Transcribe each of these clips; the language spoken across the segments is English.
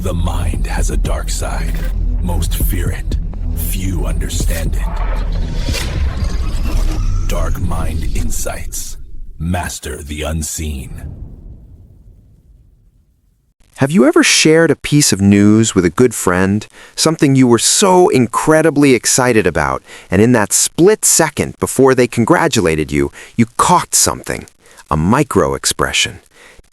The mind has a dark side. Most fear it. Few understand it. Dark Mind Insights. Master the unseen. Have you ever shared a piece of news with a good friend? Something you were so incredibly excited about, and in that split second before they congratulated you, you caught something. A micro-expression.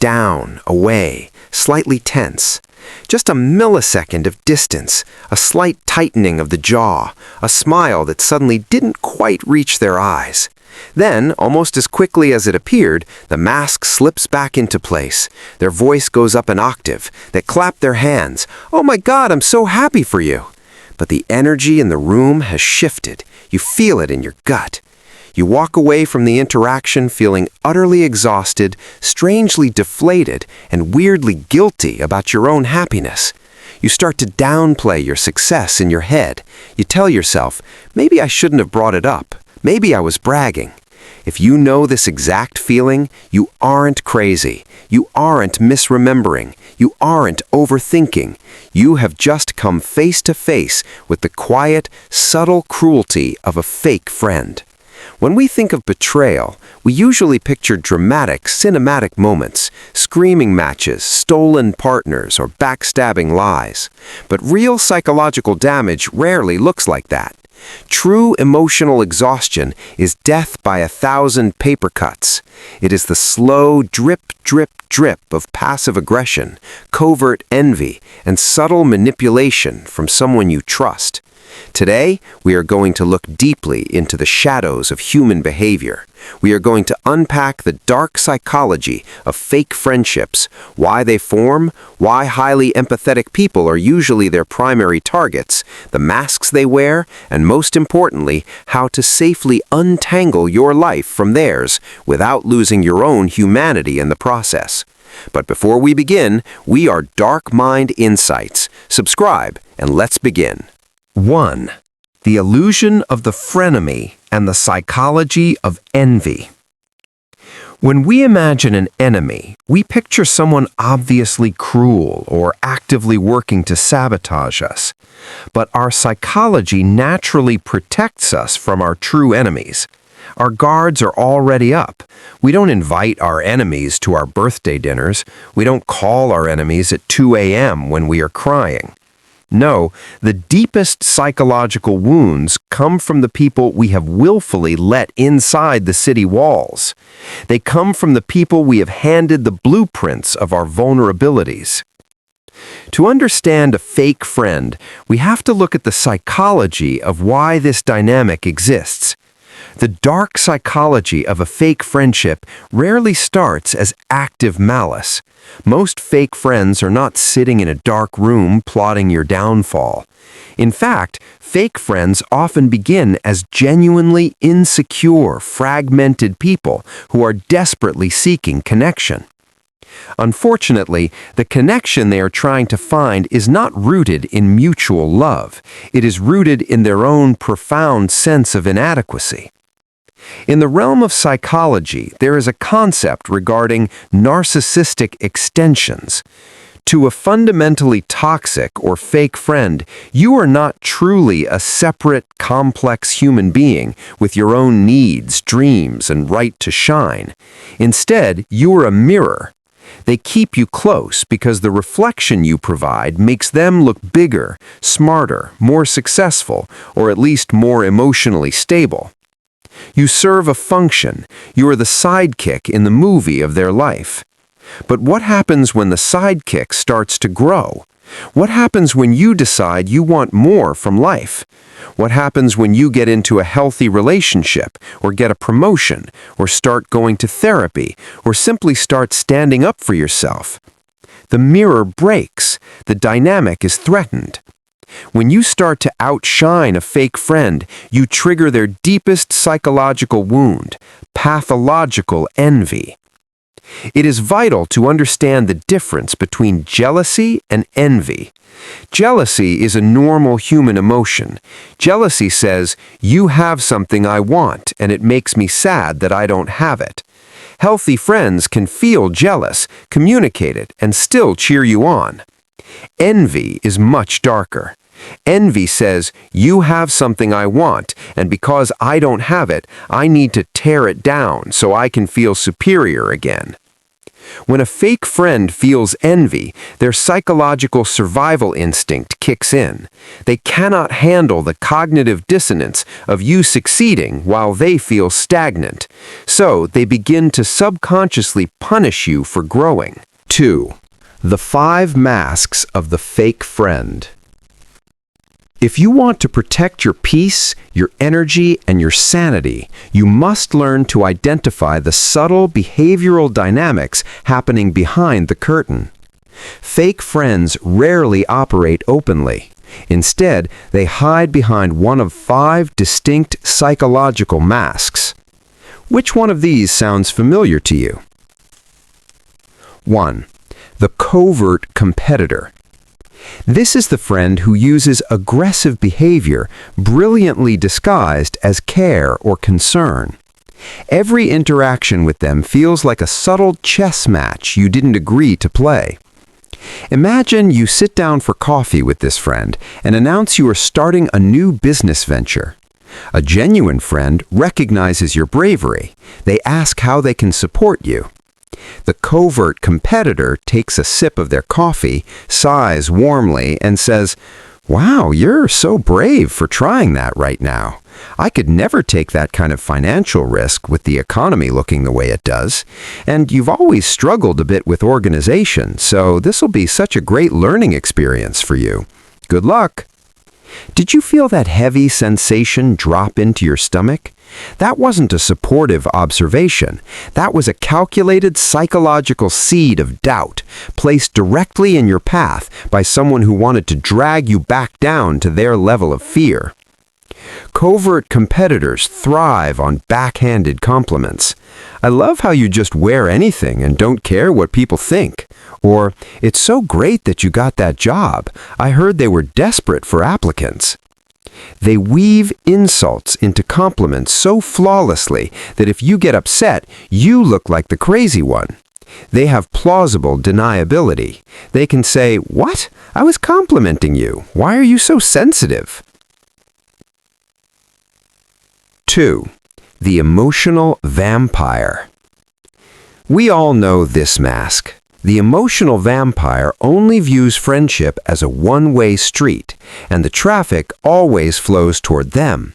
Down, away, slightly tense. Just a millisecond of distance, a slight tightening of the jaw, a smile that suddenly didn't quite reach their eyes. Then, almost as quickly as it appeared, the mask slips back into place. Their voice goes up an octave. They clap their hands. "Oh my God, I'm so happy for you." But the energy in the room has shifted. You feel it in your gut. You walk away from the interaction feeling utterly exhausted, strangely deflated, and weirdly guilty about your own happiness. You start to downplay your success in your head. You tell yourself, maybe I shouldn't have brought it up. Maybe I was bragging. If you know this exact feeling, you aren't crazy. You aren't misremembering. You aren't overthinking. You have just come face to face with the quiet, subtle cruelty of a fake friend. When we think of betrayal, we usually picture dramatic, cinematic moments, screaming matches, stolen partners, or backstabbing lies. But real psychological damage rarely looks like that. True emotional exhaustion is death by 1,000 paper cuts. It is the slow drip, drip, drip of passive aggression, covert envy, and subtle manipulation from someone you trust. Today, we are going to look deeply into the shadows of human behavior. We are going to unpack the dark psychology of fake friendships, why they form, why highly empathetic people are usually their primary targets, the masks they wear, and most importantly, how to safely untangle your life from theirs without losing your own humanity in the process. But before we begin, we are Dark Mind Insights. Subscribe, and let's begin. 1. The illusion of the frenemy and the psychology of envy. When we imagine an enemy, we picture someone obviously cruel or actively working to sabotage us. But our psychology naturally protects us from our true enemies. Our guards are already up. We don't invite our enemies to our birthday dinners. We don't call our enemies at 2 a.m. when we are crying. No, the deepest psychological wounds come from the people we have willfully let inside the city walls. They come from the people we have handed the blueprints of our vulnerabilities. To understand a fake friend, we have to look at the psychology of why this dynamic exists. The dark psychology of a fake friendship rarely starts as active malice. Most fake friends are not sitting in a dark room plotting your downfall. In fact, fake friends often begin as genuinely insecure, fragmented people who are desperately seeking connection. Unfortunately, the connection they are trying to find is not rooted in mutual love. It is rooted in their own profound sense of inadequacy. In the realm of psychology, there is a concept regarding narcissistic extensions. To a fundamentally toxic or fake friend, you are not truly a separate, complex human being with your own needs, dreams, and right to shine. Instead, you are a mirror. They keep you close because the reflection you provide makes them look bigger, smarter, more successful, or at least more emotionally stable. You serve a function. You are the sidekick in the movie of their life. But what happens when the sidekick starts to grow? What happens when you decide you want more from life? What happens when you get into a healthy relationship, or get a promotion, or start going to therapy, or simply start standing up for yourself? The mirror breaks. The dynamic is threatened. When you start to outshine a fake friend, you trigger their deepest psychological wound, pathological envy. It is vital to understand the difference between jealousy and envy. Jealousy is a normal human emotion. Jealousy says, "You have something I want, and it makes me sad that I don't have it." Healthy friends can feel jealous, communicate it, and still cheer you on. Envy is much darker. Envy says, you have something I want, and because I don't have it, I need to tear it down so I can feel superior again. When a fake friend feels envy, their psychological survival instinct kicks in. They cannot handle the cognitive dissonance of you succeeding while they feel stagnant. So they begin to subconsciously punish you for growing. 2. The 5 masks of the fake friend. If you want to protect your peace, your energy, and your sanity, you must learn to identify the subtle behavioral dynamics happening behind the curtain. Fake friends rarely operate openly. Instead, they hide behind one of 5 distinct psychological masks. Which one of these sounds familiar to you? 1. The covert competitor. This is the friend who uses aggressive behavior brilliantly disguised as care or concern. Every interaction with them feels like a subtle chess match you didn't agree to play. Imagine you sit down for coffee with this friend and announce you are starting a new business venture. A genuine friend recognizes your bravery. They ask how they can support you. The covert competitor takes a sip of their coffee, sighs warmly, and says, "Wow, you're so brave for trying that right now. I could never take that kind of financial risk with the economy looking the way it does. And you've always struggled a bit with organization, so this'll be such a great learning experience for you. Good luck." Did you feel that heavy sensation drop into your stomach? That wasn't a supportive observation. That was a calculated psychological seed of doubt placed directly in your path by someone who wanted to drag you back down to their level of fear. Covert competitors thrive on backhanded compliments. "I love how you just wear anything and don't care what people think." Or, "It's so great that you got that job. I heard they were desperate for applicants." They weave insults into compliments so flawlessly that if you get upset, you look like the crazy one. They have plausible deniability. They can say, "What? I was complimenting you. Why are you so sensitive?" 2. The emotional vampire. We all know this mask. The emotional vampire only views friendship as a one-way street, and the traffic always flows toward them.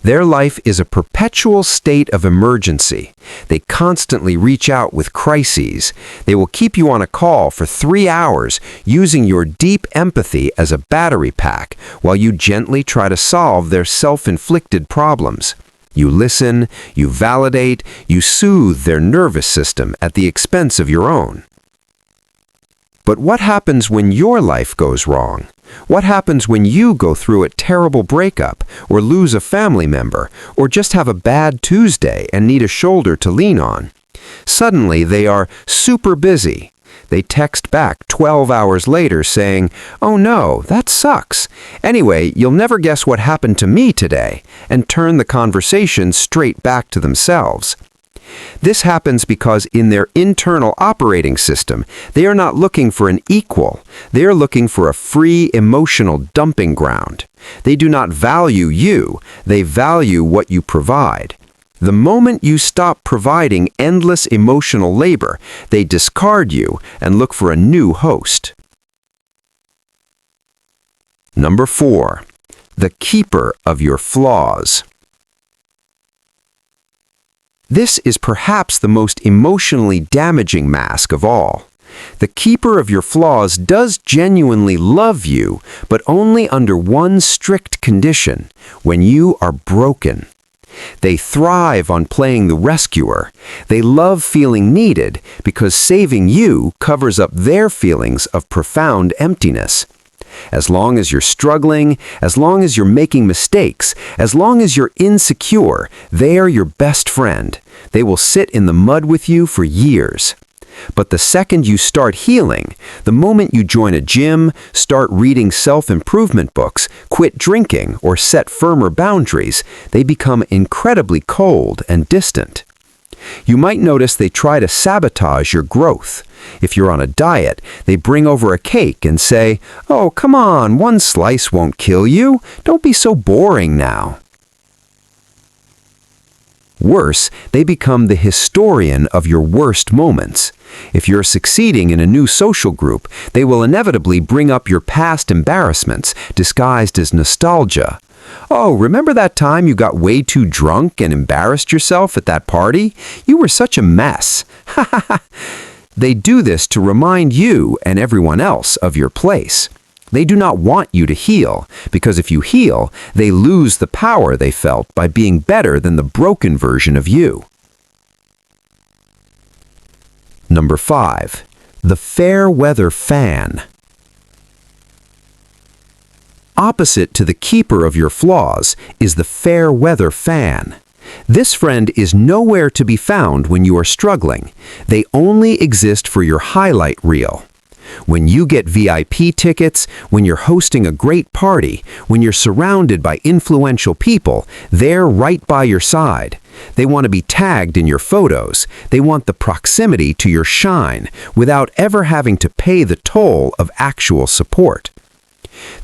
Their life is a perpetual state of emergency. They constantly reach out with crises. They will keep you on a call for 3 hours, using your deep empathy as a battery pack, while you gently try to solve their self-inflicted problems. You listen, you validate, you soothe their nervous system at the expense of your own. But what happens when your life goes wrong? What happens when you go through a terrible breakup, or lose a family member, or just have a bad Tuesday and need a shoulder to lean on? Suddenly they are super busy. They text back 12 hours later saying, "Oh no, that sucks. Anyway, you'll never guess what happened to me today," and turn the conversation straight back to themselves. This happens because in their internal operating system, they are not looking for an equal. They are looking for a free emotional dumping ground. They do not value you. They value what you provide. The moment you stop providing endless emotional labor, they discard you and look for a new host. 4. The keeper of your flaws. This is perhaps the most emotionally damaging mask of all. The keeper of your flaws does genuinely love you, but only under one strict condition: when you are broken. They thrive on playing the rescuer. They love feeling needed because saving you covers up their feelings of profound emptiness. As long as you're struggling, as long as you're making mistakes, as long as you're insecure, they are your best friend. They will sit in the mud with you for years. But the second you start healing, the moment you join a gym, start reading self-improvement books, quit drinking, or set firmer boundaries, they become incredibly cold and distant. You might notice they try to sabotage your growth. If you're on a diet, they bring over a cake and say, "Oh, come on, one slice won't kill you. Don't be so boring now." Worse, they become the historian of your worst moments. If you're succeeding in a new social group, they will inevitably bring up your past embarrassments disguised as nostalgia. "Oh, remember that time you got way too drunk and embarrassed yourself at that party? You were such a mess." Ha ha ha. They do this to remind you and everyone else of your place. They do not want you to heal, because if you heal, they lose the power they felt by being better than the broken version of you. Number 5. The fair weather fan. Opposite to the keeper of your flaws is the fair weather fan. This friend is nowhere to be found when you are struggling. They only exist for your highlight reel. When you get VIP tickets, when you're hosting a great party, when you're surrounded by influential people, they're right by your side. They want to be tagged in your photos. They want the proximity to your shine without ever having to pay the toll of actual support.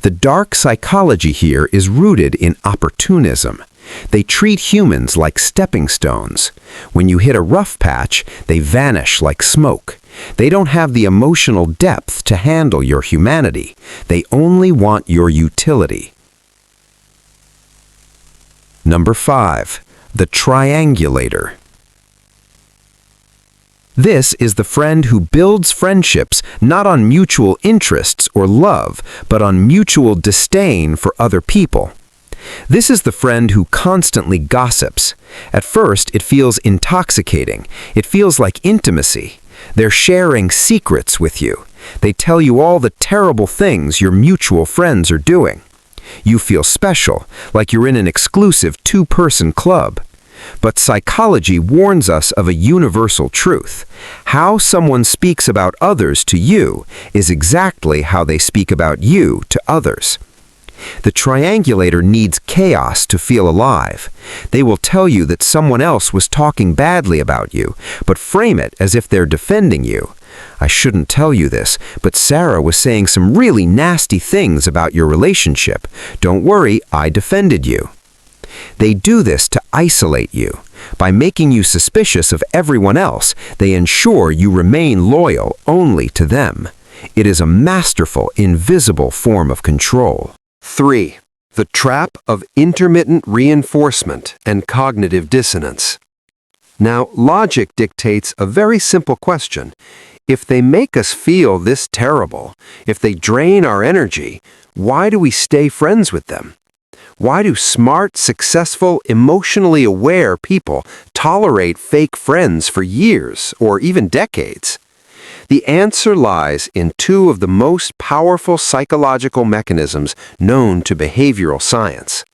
The dark psychology here is rooted in opportunism. They treat humans like stepping stones. When you hit a rough patch, they vanish like smoke. They don't have the emotional depth to handle your humanity. They only want your utility. Number 5. The triangulator. This is the friend who builds friendships not on mutual interests or love, but on mutual disdain for other people. This is the friend who constantly gossips. At first, it feels intoxicating. It feels like intimacy. They're sharing secrets with you. They tell you all the terrible things your mutual friends are doing. You feel special, like you're in an exclusive two-person club. But psychology warns us of a universal truth. How someone speaks about others to you is exactly how they speak about you to others. The triangulator needs chaos to feel alive. They will tell you that someone else was talking badly about you, but frame it as if they're defending you. "I shouldn't tell you this, but Sarah was saying some really nasty things about your relationship. Don't worry, I defended you." They do this to isolate you. By making you suspicious of everyone else, they ensure you remain loyal only to them. It is a masterful, invisible form of control. 3. The trap of intermittent reinforcement and cognitive dissonance. Now, logic dictates a very simple question. If they make us feel this terrible, if they drain our energy, why do we stay friends with them? Why do smart, successful, emotionally aware people tolerate fake friends for years or even decades? The answer lies in two of the most powerful psychological mechanisms known to behavioral science: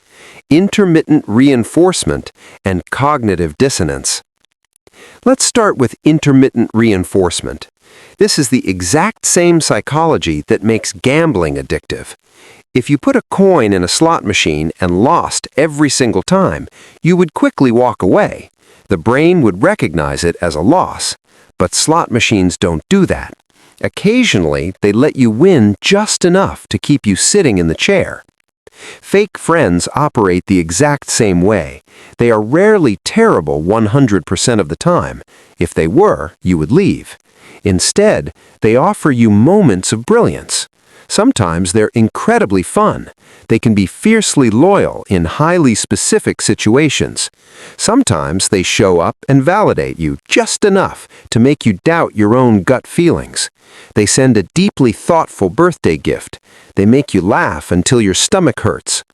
intermittent reinforcement and cognitive dissonance. Let's start with intermittent reinforcement. This is the exact same psychology that makes gambling addictive. If you put a coin in a slot machine and lost every single time, you would quickly walk away. The brain would recognize it as a loss. But slot machines don't do that. Occasionally, they let you win just enough to keep you sitting in the chair. Fake friends operate the exact same way. They are rarely terrible 100% of the time. If they were, you would leave. Instead, they offer you moments of brilliance. Sometimes they're incredibly fun. They can be fiercely loyal in highly specific situations. Sometimes they show up and validate you just enough to make you doubt your own gut feelings. They send a deeply thoughtful birthday gift. They make you laugh until your stomach hurts.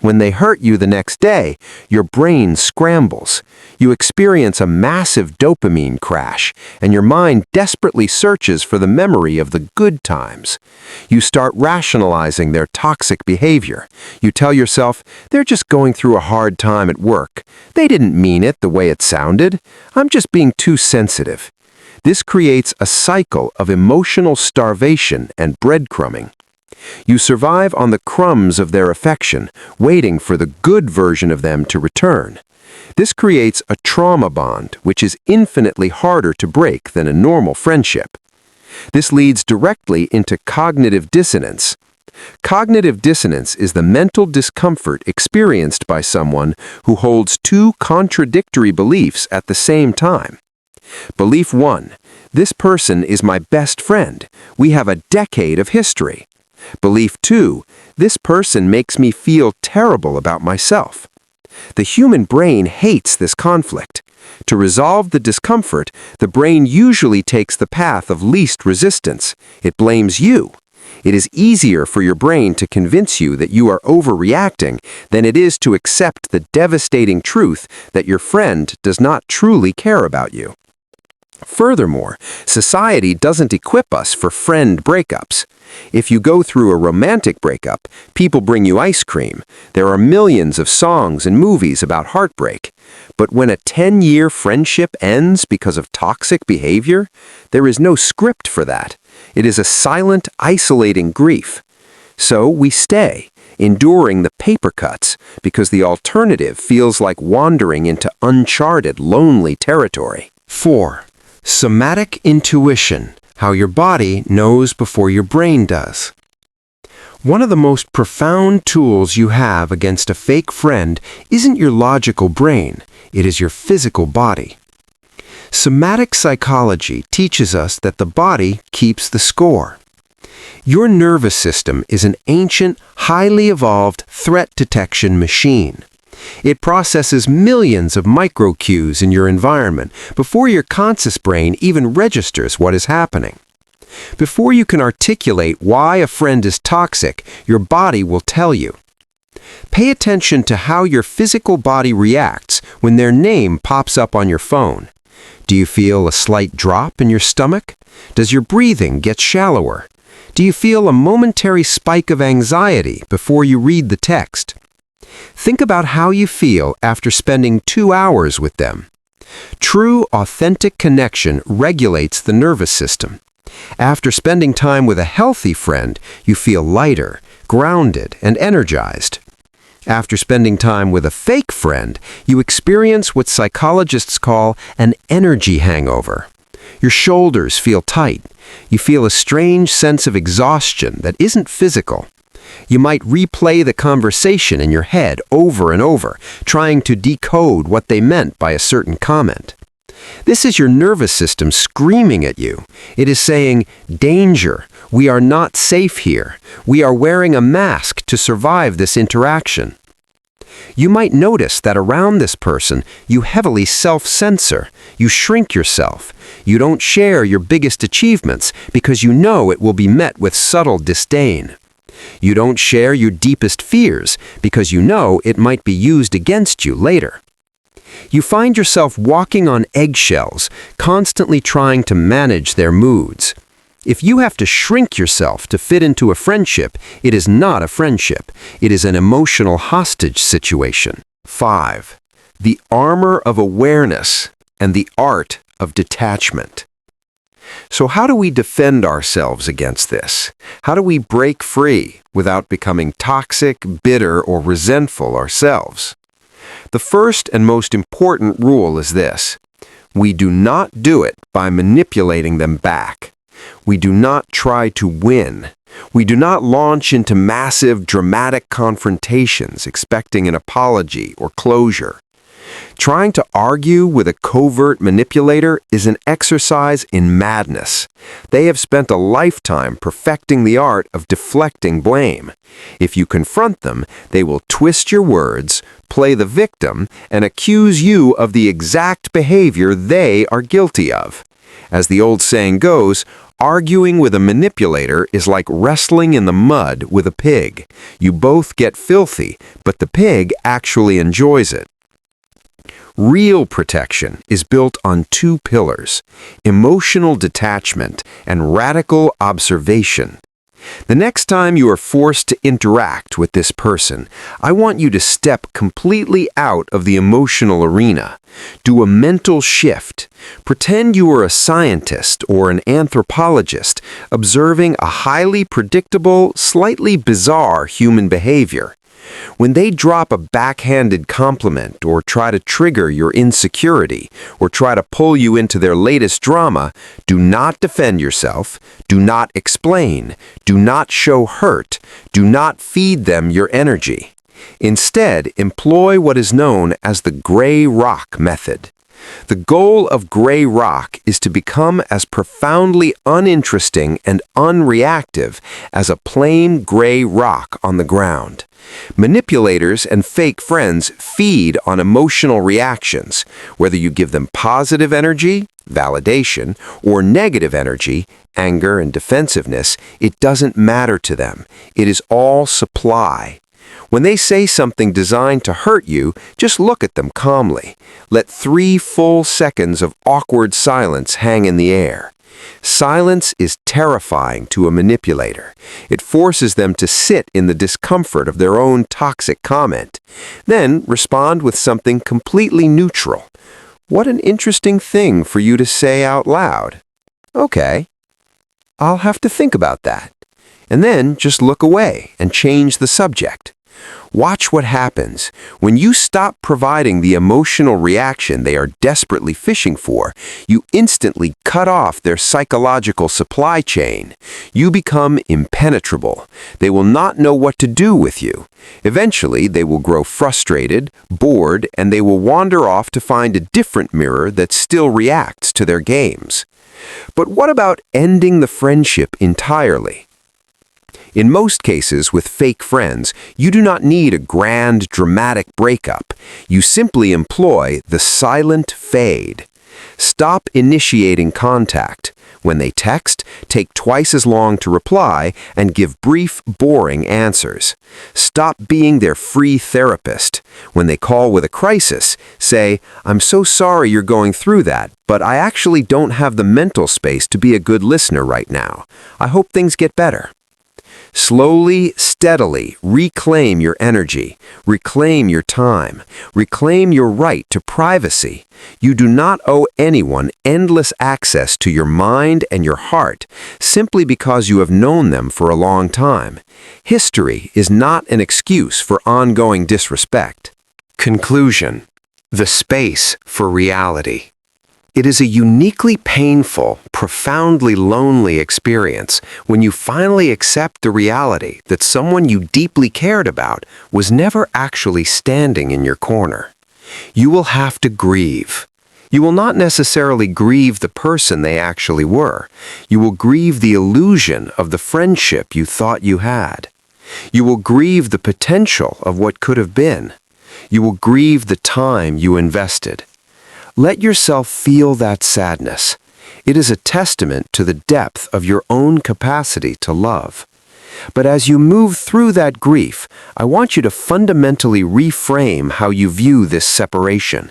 When they hurt you the next day, your brain scrambles. You experience a massive dopamine crash, and your mind desperately searches for the memory of the good times. You start rationalizing their toxic behavior. You tell yourself, "They're just going through a hard time at work. They didn't mean it the way it sounded. I'm just being too sensitive." This creates a cycle of emotional starvation and breadcrumbing. You survive on the crumbs of their affection, waiting for the good version of them to return. This creates a trauma bond, which is infinitely harder to break than a normal friendship. This leads directly into cognitive dissonance. Cognitive dissonance is the mental discomfort experienced by someone who holds two contradictory beliefs at the same time. Belief 1. This person is my best friend. We have a decade of history. Belief 2. This person makes me feel terrible about myself. The human brain hates this conflict. To resolve the discomfort, the brain usually takes the path of least resistance. It blames you. It is easier for your brain to convince you that you are overreacting than it is to accept the devastating truth that your friend does not truly care about you. Furthermore, society doesn't equip us for friend breakups. If you go through a romantic breakup, people bring you ice cream. There are millions of songs and movies about heartbreak. But when a 10-year friendship ends because of toxic behavior, there is no script for that. It is a silent, isolating grief. So we stay, enduring the paper cuts, because the alternative feels like wandering into uncharted, lonely territory. 4. Somatic intuition, how your body knows before your brain does. One of the most profound tools you have against a fake friend isn't your logical brain, it is your physical body. Somatic psychology teaches us that the body keeps the score. Your nervous system is an ancient, highly evolved threat detection machine. It processes millions of micro-cues in your environment before your conscious brain even registers what is happening. Before you can articulate why a friend is toxic, your body will tell you. Pay attention to how your physical body reacts when their name pops up on your phone. Do you feel a slight drop in your stomach? Does your breathing get shallower? Do you feel a momentary spike of anxiety before you read the text? Think about how you feel after spending 2 hours with them. True, authentic connection regulates the nervous system. After spending time with a healthy friend, you feel lighter, grounded, and energized. After spending time with a fake friend, you experience what psychologists call an energy hangover. Your shoulders feel tight. You feel a strange sense of exhaustion that isn't physical. You might replay the conversation in your head over and over, trying to decode what they meant by a certain comment. This is your nervous system screaming at you. It is saying, "Danger! We are not safe here. We are wearing a mask to survive this interaction." You might notice that around this person, you heavily self-censor. You shrink yourself. You don't share your biggest achievements because you know it will be met with subtle disdain. You don't share your deepest fears because you know it might be used against you later. You find yourself walking on eggshells, constantly trying to manage their moods. If you have to shrink yourself to fit into a friendship, it is not a friendship. It is an emotional hostage situation. 5. The armor of awareness and the art of detachment. So how do we defend ourselves against this? How do we break free without becoming toxic, bitter, or resentful ourselves? The first and most important rule is this: we do not do it by manipulating them back. We do not try to win. We do not launch into massive, dramatic confrontations expecting an apology or closure. Trying to argue with a covert manipulator is an exercise in madness. They have spent a lifetime perfecting the art of deflecting blame. If you confront them, they will twist your words, play the victim, and accuse you of the exact behavior they are guilty of. As the old saying goes, arguing with a manipulator is like wrestling in the mud with a pig. You both get filthy, but the pig actually enjoys it. Real protection is built on 2 pillars: emotional detachment and radical observation. The next time you are forced to interact with this person, I want you to step completely out of the emotional arena. Do a mental shift. Pretend you are a scientist or an anthropologist observing a highly predictable, slightly bizarre human behavior. When they drop a backhanded compliment or try to trigger your insecurity or try to pull you into their latest drama, do not defend yourself, do not explain, do not show hurt, do not feed them your energy. Instead, employ what is known as the gray rock method. The goal of gray rock is to become as profoundly uninteresting and unreactive as a plain gray rock on the ground. Manipulators and fake friends feed on emotional reactions, whether you give them positive energy, validation, or negative energy, anger and defensiveness. It doesn't matter to them. It is all supply. When they say something designed to hurt you, just look at them calmly. Let 3 full seconds of awkward silence hang in the air. Silence is terrifying to a manipulator. It forces them to sit in the discomfort of their own toxic comment. Then respond with something completely neutral. What an interesting thing for you to say out loud. Okay, I'll have to think about that. And then just look away and change the subject. Watch what happens. When you stop providing the emotional reaction they are desperately fishing for, you instantly cut off their psychological supply chain. You become impenetrable. They will not know what to do with you. Eventually, they will grow frustrated, bored, and they will wander off to find a different mirror that still reacts to their games. But what about ending the friendship entirely? In most cases with fake friends, you do not need a grand, dramatic breakup. You simply employ the silent fade. Stop initiating contact. When they text, take twice as long to reply and give brief, boring answers. Stop being their free therapist. When they call with a crisis, say, "I'm so sorry you're going through that, but I actually don't have the mental space to be a good listener right now. I hope things get better." Slowly, steadily reclaim your energy, reclaim your time, reclaim your right to privacy. You do not owe anyone endless access to your mind and your heart simply because you have known them for a long time. History is not an excuse for ongoing disrespect. Conclusion: the space for reality. It is a uniquely painful, profoundly lonely experience when you finally accept the reality that someone you deeply cared about was never actually standing in your corner. You will have to grieve. You will not necessarily grieve the person they actually were. You will grieve the illusion of the friendship you thought you had. You will grieve the potential of what could have been. You will grieve the time you invested. Let yourself feel that sadness. It is a testament to the depth of your own capacity to love. But as you move through that grief, I want you to fundamentally reframe how you view this separation.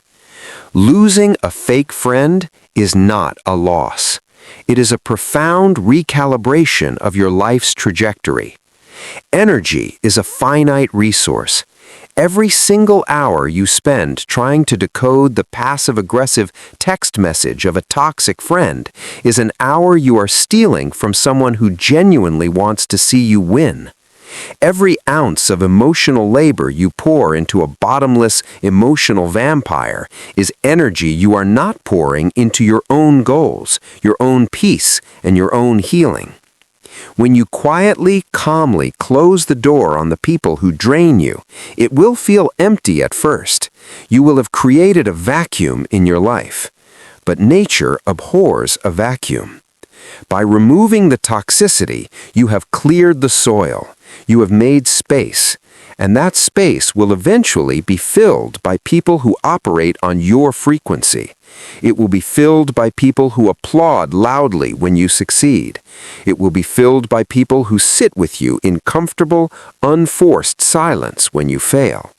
Losing a fake friend is not a loss. It is a profound recalibration of your life's trajectory. Energy is a finite resource. Every single hour you spend trying to decode the passive-aggressive text message of a toxic friend is an hour you are stealing from someone who genuinely wants to see you win. Every ounce of emotional labor you pour into a bottomless emotional vampire is energy you are not pouring into your own goals, your own peace, and your own healing. When you quietly, calmly close the door on the people who drain you, it will feel empty at first. You will have created a vacuum in your life. But nature abhors a vacuum. By removing the toxicity, you have cleared the soil. You have made space. And that space will eventually be filled by people who operate on your frequency. It will be filled by people who applaud loudly when you succeed. It will be filled by people who sit with you in comfortable, unforced silence when you fail.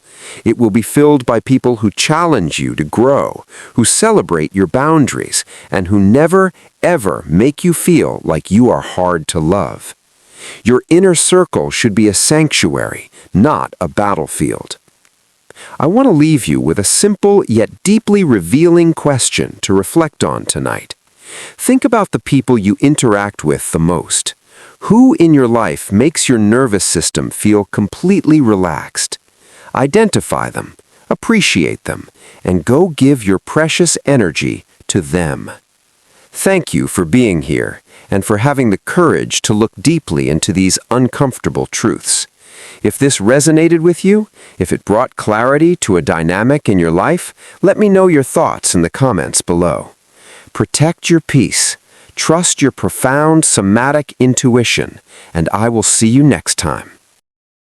It will be filled by people who challenge you to grow, who celebrate your boundaries, and who never, ever make you feel like you are hard to love. Your inner circle should be a sanctuary, not a battlefield. I want to leave you with a simple yet deeply revealing question to reflect on tonight. Think about the people you interact with the most. Who in your life makes your nervous system feel completely relaxed? Identify them, appreciate them, and go give your precious energy to them. Thank you for being here and for having the courage to look deeply into these uncomfortable truths. If this resonated with you, if it brought clarity to a dynamic in your life, let me know your thoughts in the comments below. Protect your peace, trust your profound somatic intuition, and I will see you next time.